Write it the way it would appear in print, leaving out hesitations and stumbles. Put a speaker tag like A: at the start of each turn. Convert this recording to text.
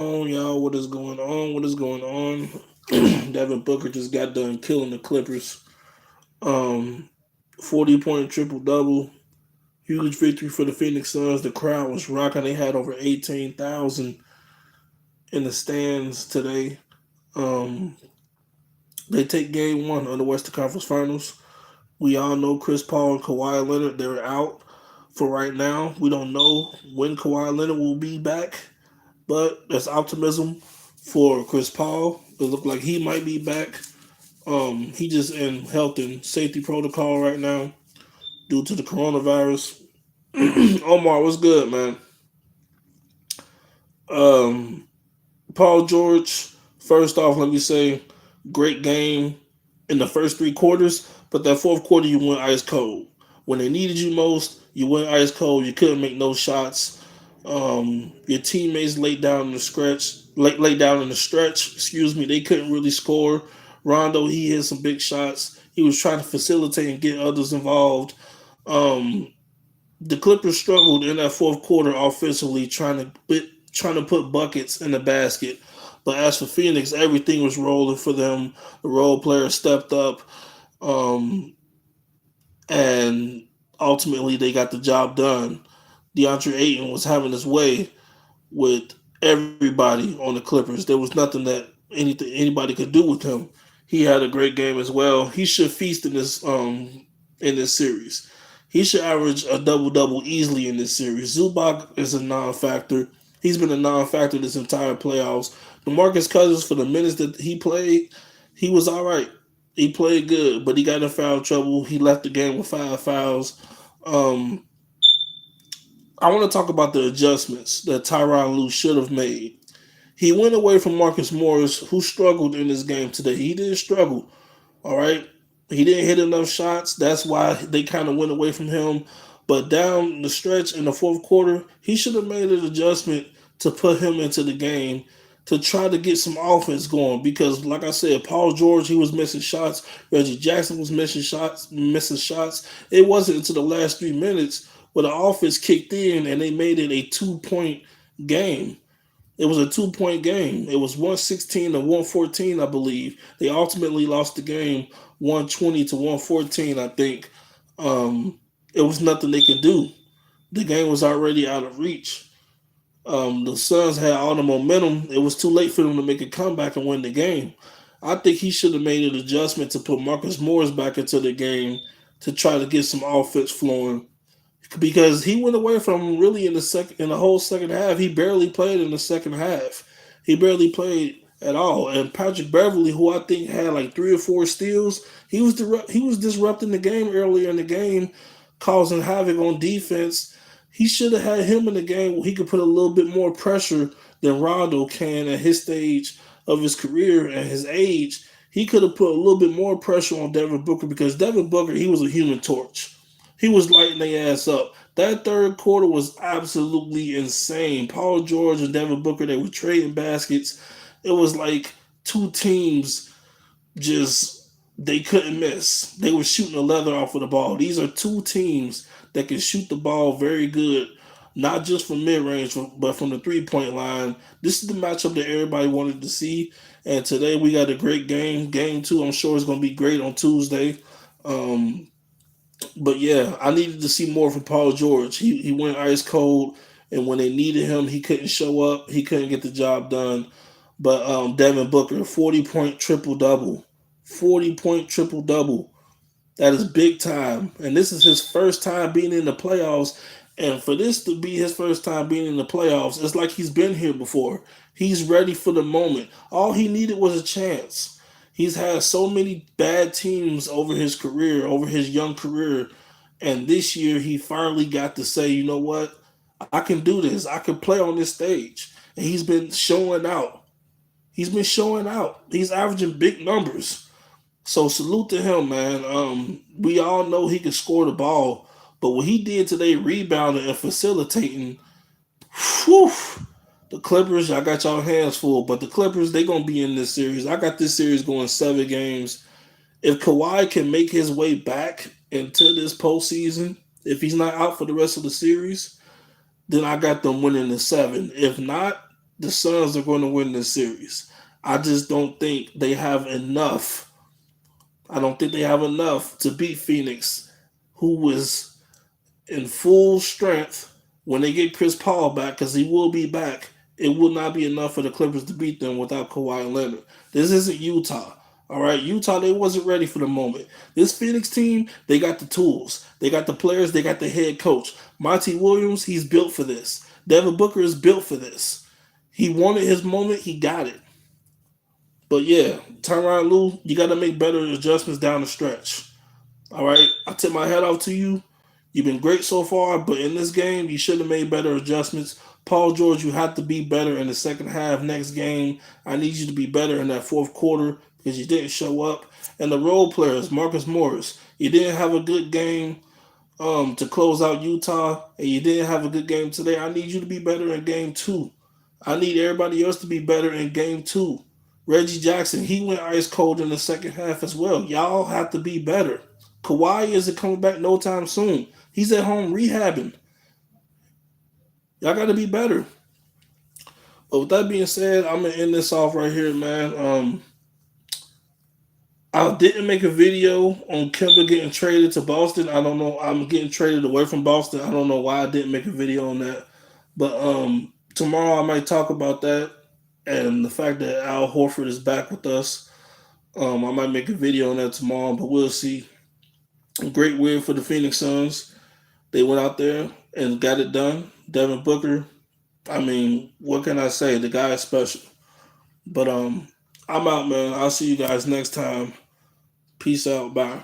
A: on, y'all? What is going on? What is going on? Devin Booker just got done killing the Clippers. Um, 40-point triple double. Huge victory for the Phoenix Suns. The crowd was rocking. They had over 18,000 in the stands today. Um, they take game one of the Western Conference Finals. We all know Chris Paul and Kawhi Leonard, they're out for right now. We don't know when Kawhi Leonard will be back, but there's optimism for Chris Paul. It looked like he might be back. He just in health and safety protocol right now due to the coronavirus. Omar, what's good, man? Um, Paul George, first off, let me say, great game in the first three quarters, but that fourth quarter you went ice cold. When they needed you most, you went ice cold. You couldn't make no shots. Your teammates laid down in the stretch. Laid down in the stretch. Excuse me. They couldn't really score. Rondo, he hit some big shots. He was trying to facilitate and get others involved. Um, the Clippers struggled in that fourth quarter offensively, trying to put buckets in the basket. But as for Phoenix, everything was rolling for them. The role players stepped up, um, and ultimately they got the job done. DeAndre Ayton was having his way with everybody on the Clippers. There was nothing that anybody could do with him. He had a great game as well. He should feast in this series. He should average a double double easily in this series. Zubac is a non-factor. He's been a non-factor this entire playoffs. DeMarcus Cousins, for the minutes that he played, he was all right. He played good, but he got in foul trouble. He left the game with 5 fouls. Um, I want to talk about the adjustments that Tyronn Lue should have made. He went away from Marcus Morris, who struggled in this game today. He did struggle, all right? He didn't hit enough shots. That's why they kind of went away from him. But down the stretch in the fourth quarter, he should have made an adjustment to put him into the game to try to get some offense going. Because, like I said, Paul George, he was missing shots. Reggie Jackson was missing shots. It wasn't until the last 3 minutes where the offense kicked in and they made it a 2 point game. It was a 2 point game. It was 116 to 114, I believe. They ultimately lost the game 120 to 114, I think. Um, it was nothing they could do. The game was already out of reach. The Suns had all the momentum. It was too late for them to make a comeback and win the game. I think he should have made an adjustment to put Marcus Morris back into the game to try to get some offense flowing because he went away from really in the whole second half. He barely played in the second half. He barely played at all. And Patrick Beverly, who I think had like 3 or 4 steals, he was disrupting the game earlier in the game, causing havoc on defense. He should have had him in the game where he could put a little bit more pressure than Rondo can at his stage of his career and his age. He could have put a little bit more pressure on Devin Booker because Devin Booker, he was a human torch. He was lighting their ass up. That third quarter was absolutely insane. Paul George and Devin Booker, they were trading baskets. It was like two teams just they couldn't miss. They were shooting the leather off of the ball. These are two teams that can shoot the ball very good, not just from mid range, but from the 3 point line. This is the matchup that everybody wanted to see. And today we got a great game. Game two, I'm sure, is going to be great on Tuesday. Um, but yeah, I needed to see more from Paul George. He went ice cold, and when they needed him, he couldn't show up. He couldn't get the job done. But Devin Booker, 40-point triple double, 40-point triple double. That is big time, and this is his first time being in the playoffs. And for this to be his first time being in the playoffs, it's like he's been here before. He's ready for the moment. All he needed was a chance. He's had so many bad teams over his career, over his young career. And this year, he finally got to say, you know what? I can do this. I can play on this stage. And he's been showing out. He's been showing out. He's averaging big numbers. So salute to him, man. We all know he can score the ball. But what he did today, rebounding and facilitating, whew, the Clippers, I got y'all hands full. But the Clippers, they going to be in this series. I got this series going 7 games. If Kawhi can make his way back into this postseason, if he's not out for the rest of the series, then I got them winning the 7. If not, the Suns are going to win this series. I just don't think they have enough. I don't think they have enough to beat Phoenix, who was in full strength when they get Chris Paul back, because he will be back. It will not be enough for the Clippers to beat them without Kawhi Leonard. This isn't Utah. All right, Utah, they wasn't ready for the moment. This Phoenix team, they got the tools. They got the players. They got the head coach. Monty Williams, he's built for this. Devin Booker is built for this. He wanted his moment. He got it. But yeah, Tyronn Lue, you got to make better adjustments down the stretch. All right, I tip my hat off to you. You've been great so far, but in this game, you should have made better adjustments. Paul George, you have to be better in the second half next game. I need you to be better in that fourth quarter because you didn't show up. And the role players, Marcus Morris, you didn't have a good game to close out Utah, and you didn't have a good game today. I need you to be better in game two. I need everybody else to be better in game two. Reggie Jackson, he went ice cold in the second half as well. Y'all have to be better. Kawhi isn't coming back no time soon. He's at home rehabbing. Y'all got to be better. But with that being said, I'm gonna end this off right here, man. I didn't make a video on Kemba getting traded to Boston. I don't know. I'm getting traded away from Boston. I don't know why I didn't make a video on that. But tomorrow I might talk about that and the fact that Al Horford is back with us. I might make a video on that tomorrow, but we'll see. Great win for the Phoenix Suns. They went out there and got it done. Devin Booker, I mean, what can I say? The guy is special. But I'm out, man. I'll see you guys next time. Peace out. Bye.